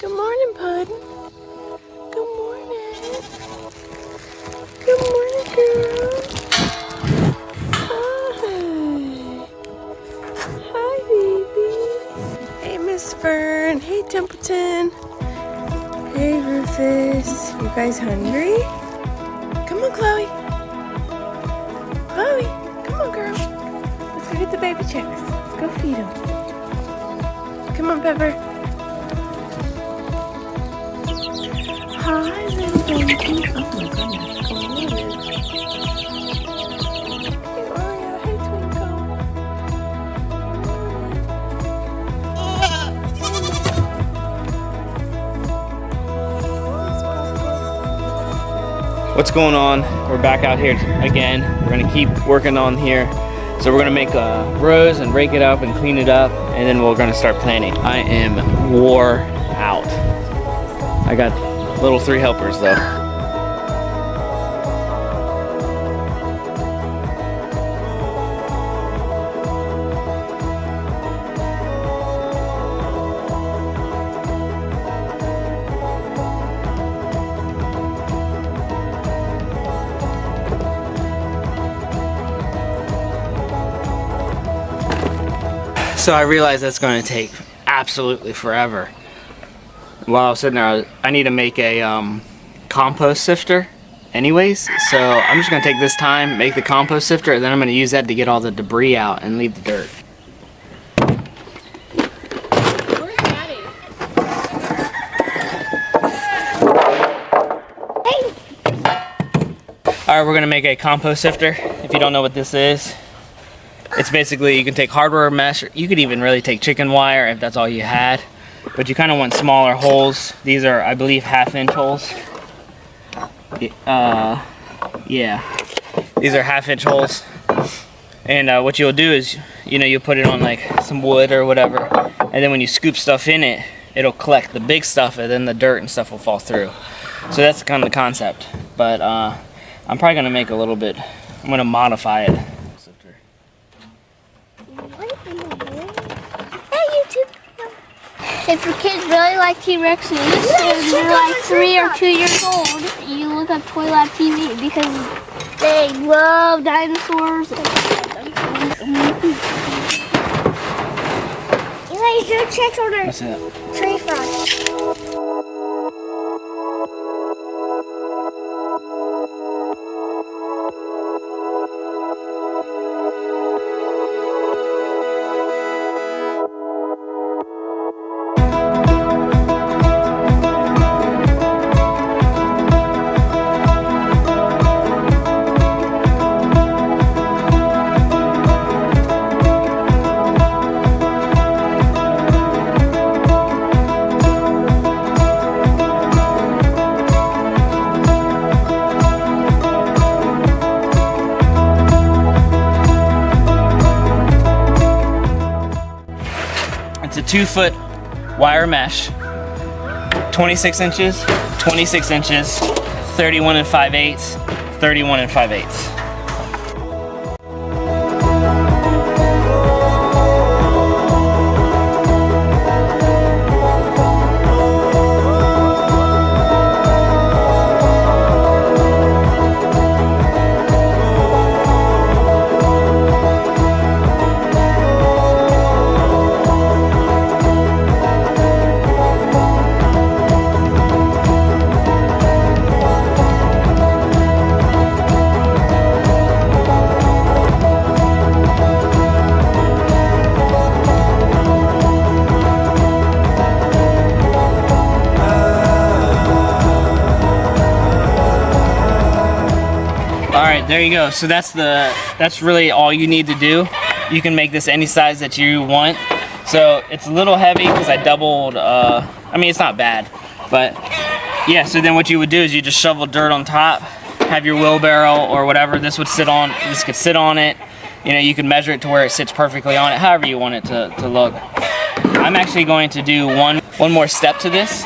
Good morning, bud. Good morning. Good morning, girl. Hi. Hi, baby. Hey, Miss Fern. Hey, Templeton. Hey, Rufus. You guys hungry? Come on, Chloe. Chloe, come on, girl. Let's go get the baby chicks. Let's go feed them. Come on, Pepper. Hi, little baby. Oh my goodness. Come on. Hey, Oreo. Hey, Twinkle. What's going on? We're back out here again. We're gonna keep working on here. So we're gonna make rows and rake it up and clean it up, and then we're gonna start planting. I am wore out. I got little 3 helpers though. So I realized that's going to take absolutely forever. While I was sitting there, I need to make a compost sifter anyways. So I'm just going to take this time, make the compost sifter, and then I'm going to use that to get all the debris out and leave the dirt. Where's Daddy? Hey! Alright, we're going to make a compost sifter. If you don't know what this is, it's basically, you can take hardware mesh, you could even really take chicken wire if that's all you had, but you kind of want smaller holes. These are, I believe, 1/2-inch holes. Yeah, these are 1/2-inch holes. And what you'll do is, you know, you'll put it on like some wood or whatever, and then when you scoop stuff in it, it'll collect the big stuff, and then the dirt and stuff will fall through. So that's kind of the concept. But I'm probably gonna make a little bit, I'm gonna modify it. If your kids really like T-Rexes and they're like 3 or 2 years old, you look up Toy Lab TV because they love dinosaurs. You guys do check on our tree front. It's a 2-foot wire mesh, 26 inches, 26 inches, 31 5/8, 31 5/8. Alright, there you go. So that's really all you need to do. You can make this any size that you want. So it's a little heavy because I doubled, I mean, it's not bad, but yeah, so then what you would do is you just shovel dirt on top, have your wheelbarrow or whatever, this could sit on it. You know, you can measure it to where it sits perfectly on it, however you want it to look. I'm actually going to do one more step to this.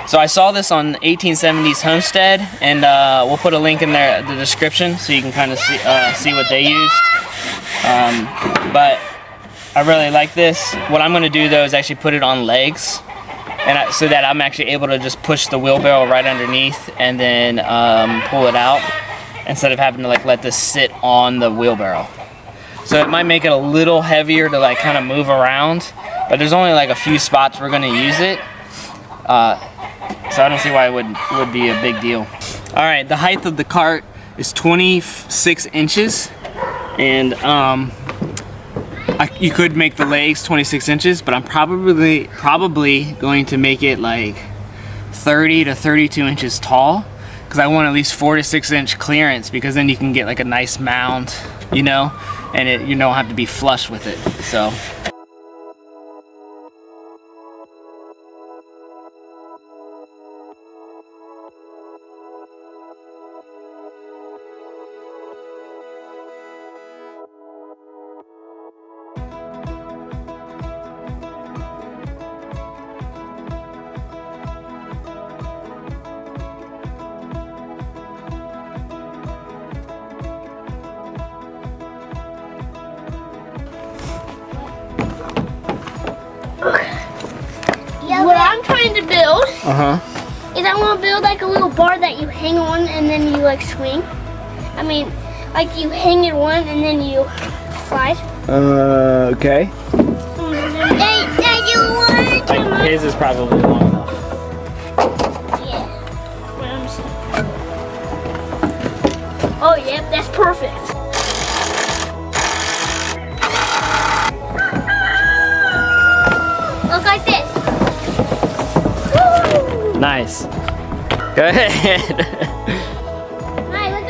So I saw this on 1870s Homestead, and we'll put a link in there in the description so you can kind of see what they used. But I really like this. What I'm going to do though is actually put it on legs, and so that I'm actually able to just push the wheelbarrow right underneath and then pull it out instead of having to like let this sit on the wheelbarrow. So it might make it a little heavier to like kind of move around, but there's only like a few spots we're gonna use it. So I don't see why it would be a big deal. All right, the height of the cart is 26 inches, and you could make the legs 26 inches, but I'm probably going to make it like 30 to 32 inches tall, because I want at least 4 to 6 inch clearance, because then you can get like a nice mound, you know, and you don't have to be flush with it. So. What I'm trying to build is I want to build like a little bar that you hang on and then you like swing. I mean, like you hang it one and then you slide. Okay. His is probably long enough. Yeah. Oh, yep, that's perfect. Look like this. Nice. Go ahead. Alright, let's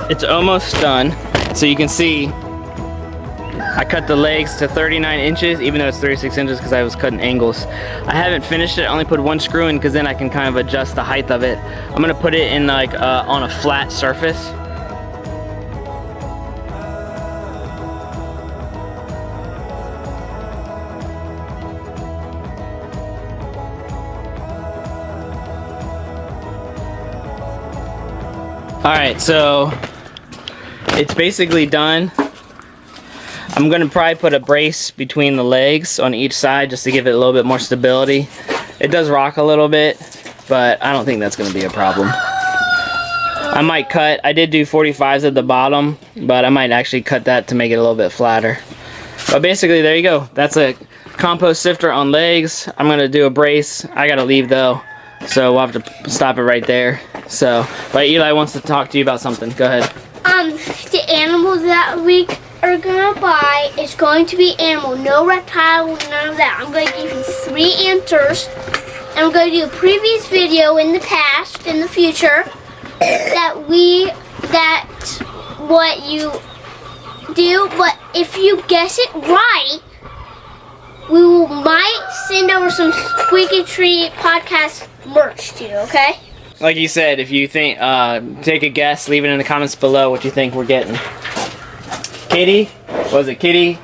go. It's almost done. So you can see I cut the legs to 39 inches, even though it's 36 inches because I was cutting angles. I haven't finished it. I only put one screw in because then I can kind of adjust the height of it. I'm gonna put it in like on a flat surface. Alright, so it's basically done. I'm gonna probably put a brace between the legs on each side just to give it a little bit more stability. It does rock a little bit, but I don't think that's gonna be a problem. I might cut, I did do 45s at the bottom, but I might actually cut that to make it a little bit flatter. But basically, there you go. That's a compost sifter on legs. I'm gonna do a brace. I gotta leave though, so we'll have to stop it right there. So, but Eli wants to talk to you about something. Go ahead. The animals that we are gonna buy is going to be animal, no reptile, none of that. I'm gonna give you 3 answers, and I'm gonna do a previous video in the past, in the future, that's what you do. But if you guess it right, we might send over some Squeaky Tree podcast merch to you. Okay? Like you said, if you think, take a guess, leave it in the comments below what you think we're getting. Kitty? Was it kitty,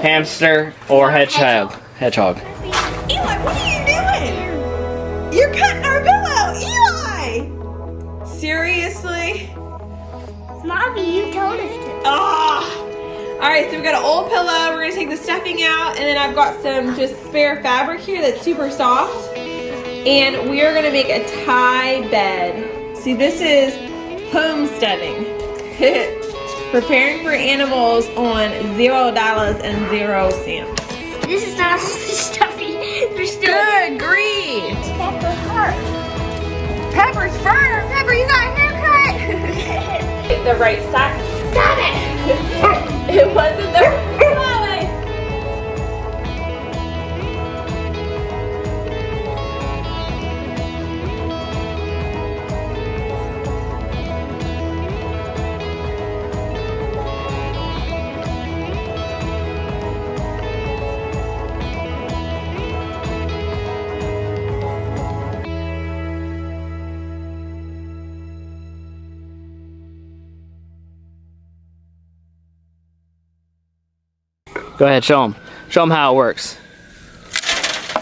hamster, or hedgehog? Hedgehog. Eli, what are you doing? You're cutting our pillow, Eli! Seriously? Mommy, you told us to. Ah! Alright, so we've got an old pillow. We're going to take the stuffing out, and then I've got some just spare fabric here that's super soft. And we are going to make a tie bed. See, this is homesteading. Preparing for animals on $0.00. This is not stuffy. There's still Good grief! Pepper's fur. Pepper's fur! Pepper, you got a haircut! The right side. Got it! It wasn't the right way. Go ahead, show them. Show them how it works.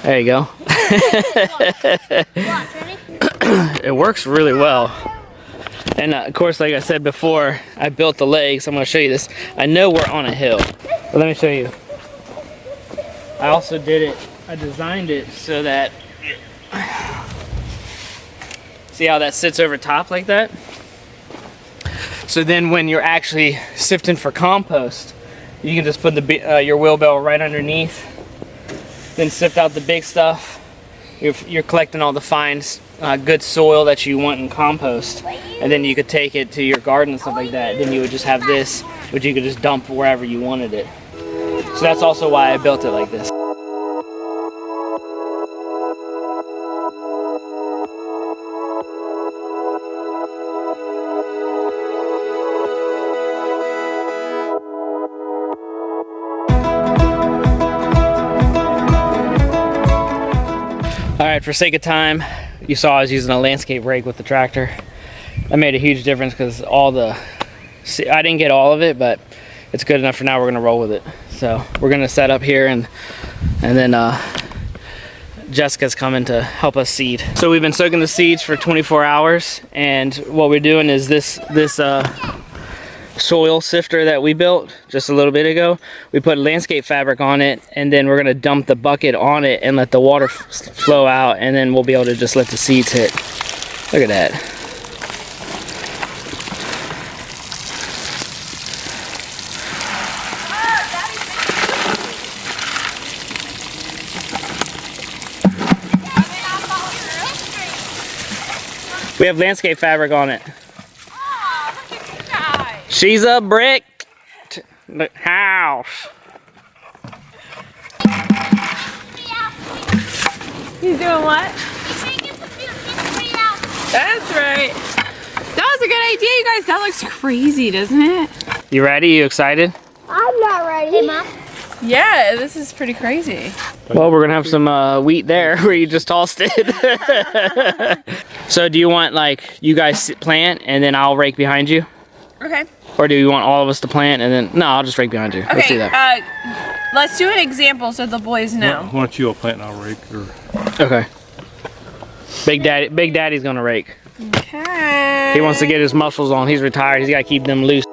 There you go. It works really well. And of course, like I said before, I built the legs. I'm going to show you this. I know we're on a hill. But let me show you. I also I designed it so that, see how that sits over top like that? So then when you're actually sifting for compost, you can just put your wheelbarrow right underneath, then sift out the big stuff. You're collecting all the fine, good soil that you want in compost, and then you could take it to your garden and stuff like that. Then you would just have this, which you could just dump wherever you wanted it. So that's also why I built it like this. Alright, for sake of time, you saw I was using a landscape rake with the tractor. That made a huge difference because I didn't get all of it, but it's good enough for now. We're going to roll with it. So we're going to set up here and then Jessica's coming to help us seed. So we've been soaking the seeds for 24 hours, and what we're doing is this soil sifter that we built just a little bit ago. We put landscape fabric on it, and then we're gonna dump the bucket on it and let the water flow out, and then we'll be able to just let the seeds hit. Look at that. We have landscape fabric on it. She's a brick house. He's doing what? That's right. That was a good idea, you guys. That looks crazy, doesn't it? You ready? You excited? I'm not ready. Hey, Mom. Yeah, this is pretty crazy. Well, we're gonna have some wheat there where you just tossed it. So do you want, like, you guys plant and then I'll rake behind you? Okay. Or do you want all of us to plant and then, no, I'll just rake behind you. Okay, Let's do that. Let's do an example so the boys know. Why don't you all plant and I'll rake? Or... Okay. Big Daddy's gonna rake. Okay. He wants to get his muscles on. He's retired. He's gotta keep them loose.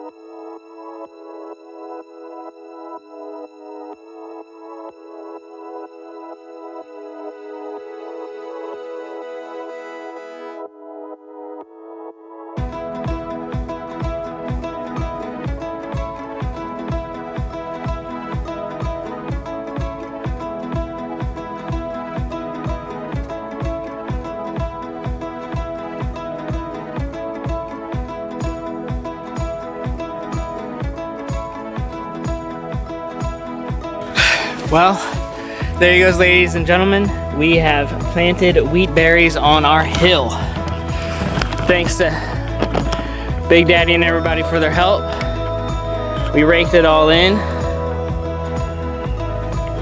Well, there he goes, ladies and gentlemen. We have planted wheat berries on our hill. Thanks to Big Daddy and everybody for their help. We raked it all in.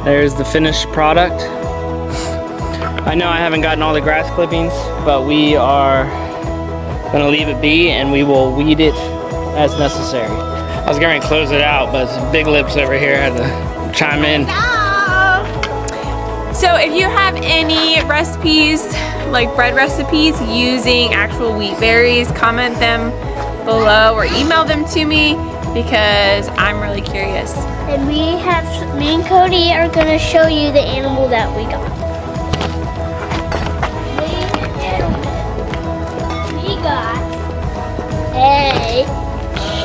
There's the finished product. I know I haven't gotten all the grass clippings, but we are gonna leave it be and we will weed it as necessary. I was going to close it out, but Big Lips over here had to chime in. So if you have any recipes, like bread recipes using actual wheat berries, comment them below or email them to me because I'm really curious. And me and Cody are gonna show you the animal that we got. We got a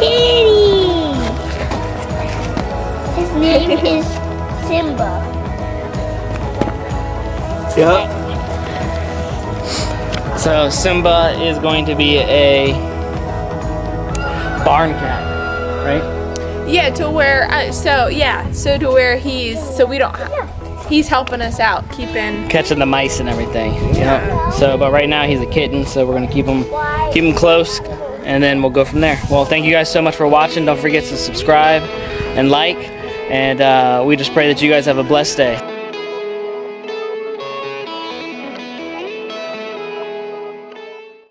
kitty. His name is Simba. Yep. So Simba is going to be a barn cat, right? Yeah, to where so to where he's helping us out, Catching the mice and everything. Yeah. So, but right now he's a kitten, so we're gonna keep him close, and then we'll go from there. Well, thank you guys so much for watching. Don't forget to subscribe and like, and we just pray that you guys have a blessed day.